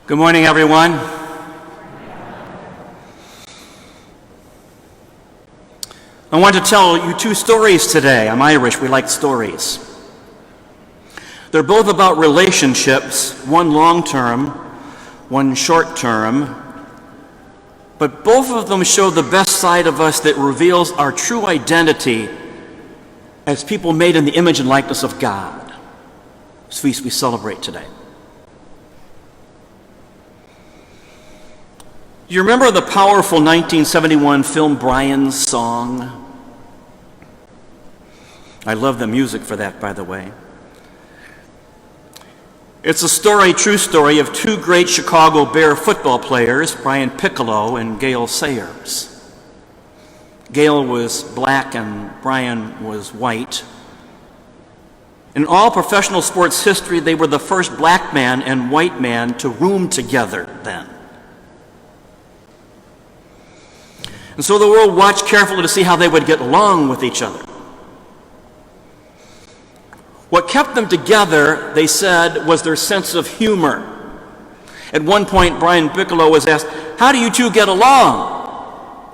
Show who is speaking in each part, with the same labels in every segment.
Speaker 1: Good morning, everyone. I want to tell you two stories today. I'm Irish, we like stories. They're both about relationships, one long-term, one short-term, but both of them show the best side of us that reveals our true identity as people made in the image and likeness of God. This feast we celebrate today. Do you remember the powerful 1971 film Brian's Song? I love the music for that, by the way. It's a true story of two great Chicago Bear football players, Brian Piccolo and Gale Sayers. Gale was black and Brian was white. In all professional sports history, they were the first black man and white man to room together then. And so the world watched carefully to see how they would get along with each other. What kept them together, they said, was their sense of humor. At one point, Brian Piccolo was asked, "How do you two get along?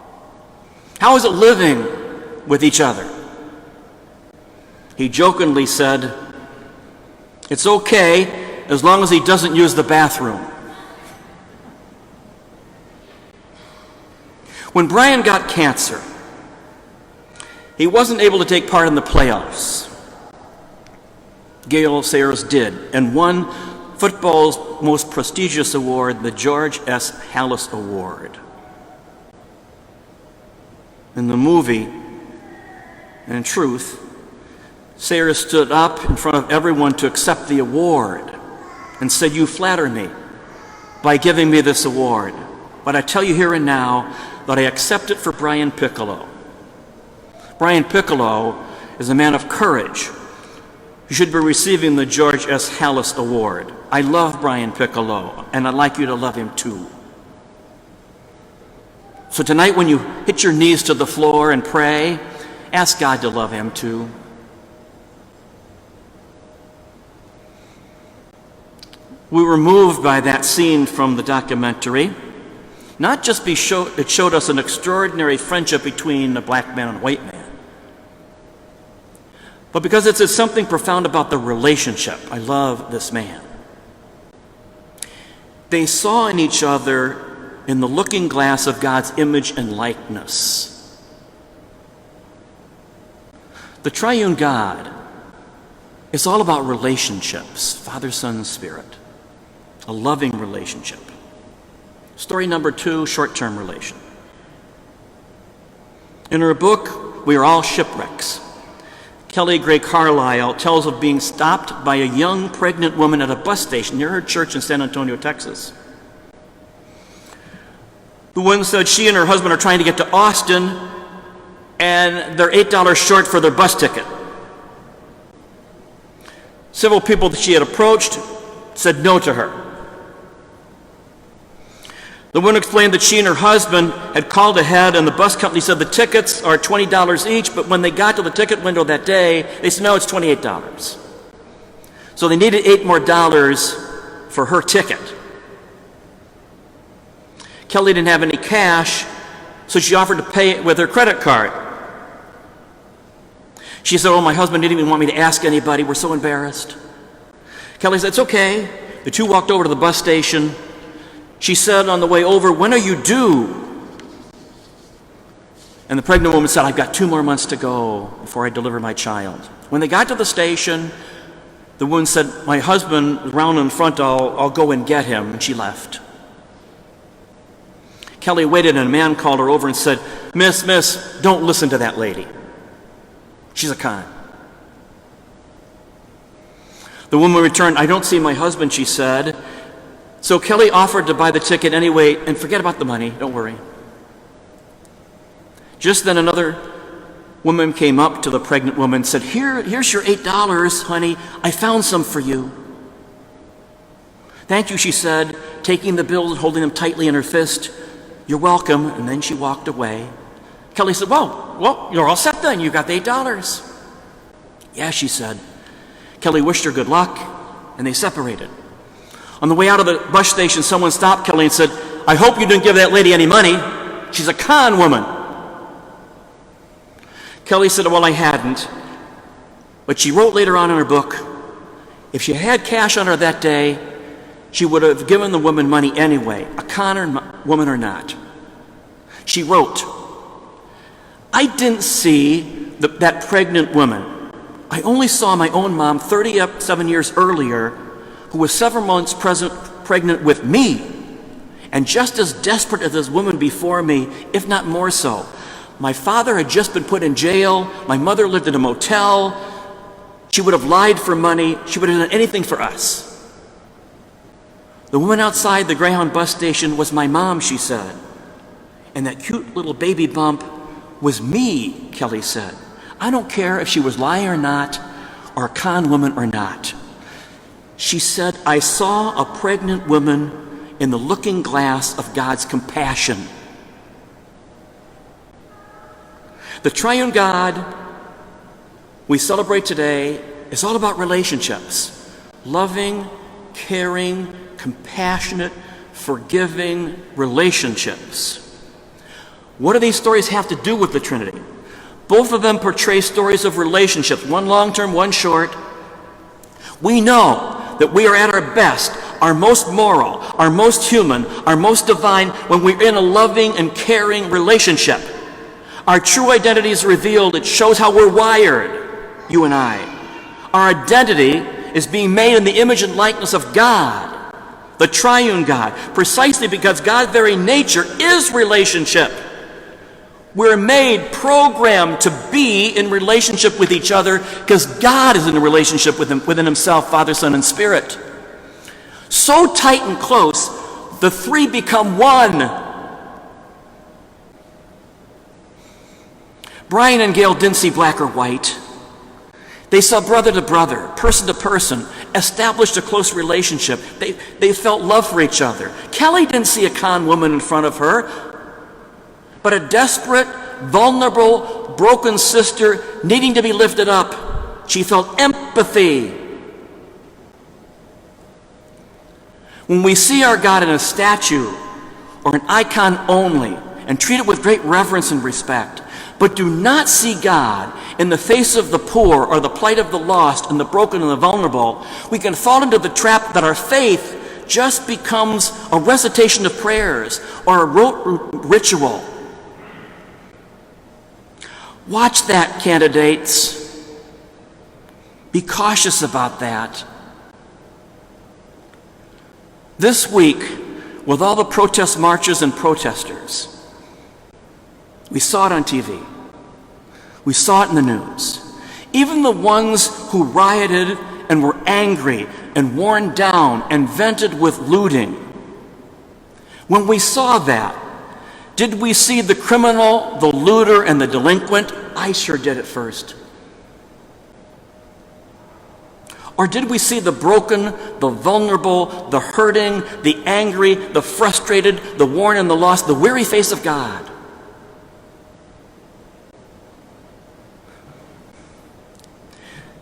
Speaker 1: How is it living with each other?" He jokingly said, "It's okay as long as he doesn't use the bathroom." When Brian got cancer, he wasn't able to take part in the playoffs. Gale Sayers did, and won football's most prestigious award, the George S. Hallis Award. In the movie, and in truth, Sayers stood up in front of everyone to accept the award and said, "You flatter me by giving me this award, but I tell you here and now that I accept it for Brian Piccolo. Brian Piccolo is a man of courage. You should be receiving the George S. Hallis Award. I love Brian Piccolo, and I'd like you to love him too." So tonight when you hit your knees to the floor and pray, ask God to love him too. We were moved by that scene from the documentary. Not just it showed us an extraordinary friendship between a black man and a white man, but because it says something profound about the relationship. I love this man. They saw in each other in the looking glass of God's image and likeness. The triune God is all about relationships, Father, Son, and Spirit, a loving relationship. Story number 2, short-term relation. In her book, We Are All Shipwrecks, Kelly Gray Carlisle tells of being stopped by a young pregnant woman at a bus station near her church in San Antonio, Texas. The woman said she and her husband are trying to get to Austin, and they're $8 short for their bus ticket. Several people that she had approached said no to her. The woman explained that she and her husband had called ahead, and the bus company said the tickets are $20 each, but when they got to the ticket window that day, they said, no, it's $28. So they needed $8 more for her ticket. Kelly didn't have any cash, so she offered to pay it with her credit card. She said, "Oh, my husband didn't even want me to ask anybody. We're so embarrassed." Kelly said, "It's okay." The two walked over to the bus station. She said on the way over, "When are you due?" And the pregnant woman said, "I've got 2 more months to go before I deliver my child." When they got to the station, the woman said, "My husband is around in front, I'll go and get him," and she left. Kelly waited, and a man called her over and said, Miss, don't listen to that lady. She's a con." The woman returned, "I don't see my husband," she said. So Kelly offered to buy the ticket anyway, and forget about the money, don't worry. Just then another woman came up to the pregnant woman and said, Here's your $8, honey. I found some for you." "Thank you," she said, taking the bills and holding them tightly in her fist. "You're welcome." And then she walked away. Kelly said, well, you're all set then. You got the $8. "Yeah," she said. Kelly wished her good luck, and they separated. On the way out of the bus station, someone stopped Kelly and said, "I hope you didn't give that lady any money. She's a con woman." Kelly said, "Well, I hadn't." But she wrote later on in her book, if she had cash on her that day, she would have given the woman money anyway, a con woman or not. She wrote, "I didn't see that pregnant woman. I only saw my own mom 37 years earlier, who was several months pregnant with me, and just as desperate as this woman before me, if not more so. My father had just been put in jail. My mother lived in a motel. She would have lied for money. She would have done anything for us. The woman outside the Greyhound bus station was my mom," she said. "And that cute little baby bump was me," Kelly said. "I don't care if she was lying or not, or a con woman or not." She said, "I saw a pregnant woman in the looking glass of God's compassion." The triune God we celebrate today is all about relationships. Loving, caring, compassionate, forgiving relationships. What do these stories have to do with the Trinity? Both of them portray stories of relationships, one long-term, one short. We know that we are at our best, our most moral, our most human, our most divine when we're in a loving and caring relationship. Our true identity is revealed. It shows how we're wired, you and I. Our identity is being made in the image and likeness of God, the triune God, precisely because God's very nature is relationship. We're made, programmed to be in relationship with each other because God is in a relationship within himself, Father, Son, and Spirit. So tight and close, the three become one. Brian and Gail didn't see black or white. They saw brother to brother, person to person, established a close relationship. They felt love for each other. Kelly didn't see a con woman in front of her, but a desperate, vulnerable, broken sister needing to be lifted up. She felt empathy. When we see our God in a statue or an icon only and treat it with great reverence and respect, but do not see God in the face of the poor or the plight of the lost and the broken and the vulnerable, we can fall into the trap that our faith just becomes a recitation of prayers or a rote ritual. Watch that, candidates. Be cautious about that. This week, with all the protest marches and protesters, we saw it on TV. We saw it in the news. Even the ones who rioted and were angry and worn down and vented with looting. When we saw that, did we see the criminal, the looter, and the delinquent? I sure did at first. Or did we see the broken, the vulnerable, the hurting, the angry, the frustrated, the worn and the lost, the weary face of God?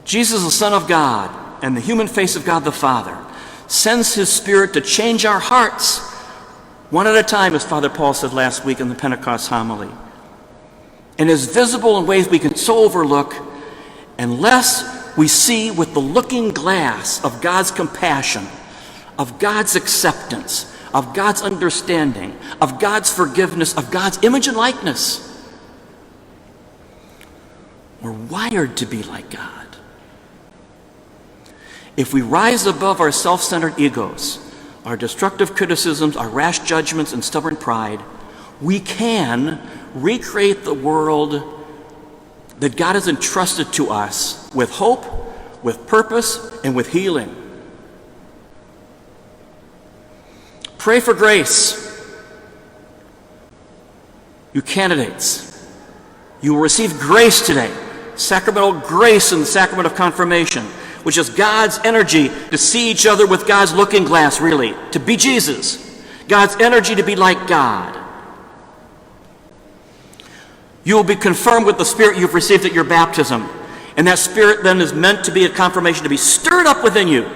Speaker 1: Jesus, the Son of God, and the human face of God the Father, sends his Spirit to change our hearts, one at a time, as Father Paul said last week in the Pentecost homily, and is visible in ways we can so overlook unless we see with the looking glass of God's compassion, of God's acceptance, of God's understanding, of God's forgiveness, of God's image and likeness. We're wired to be like God. If we rise above our self-centered egos, our destructive criticisms, our rash judgments, and stubborn pride, we can recreate the world that God has entrusted to us with hope, with purpose, and with healing. Pray for grace. You candidates, you will receive grace today, sacramental grace in the sacrament of confirmation, which is God's energy to see each other with God's looking glass, really, to be Jesus. God's energy to be like God. You will be confirmed with the Spirit you've received at your baptism. And that Spirit then is meant to be a confirmation, to be stirred up within you.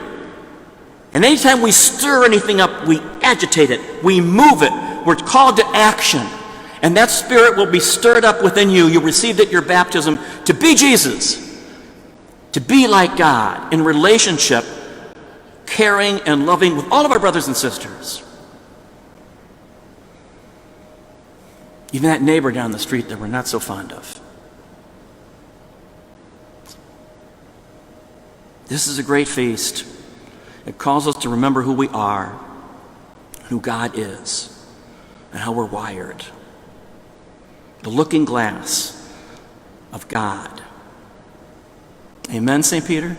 Speaker 1: And anytime we stir anything up, we agitate it, we move it. We're called to action. And that Spirit will be stirred up within you. You received at your baptism to be Jesus, to be like God in relationship, caring and loving with all of our brothers and sisters. Even that neighbor down the street that we're not so fond of. This is a great feast. It calls us to remember who we are, who God is, and how we're wired. The looking glass of God. Amen, St. Peter?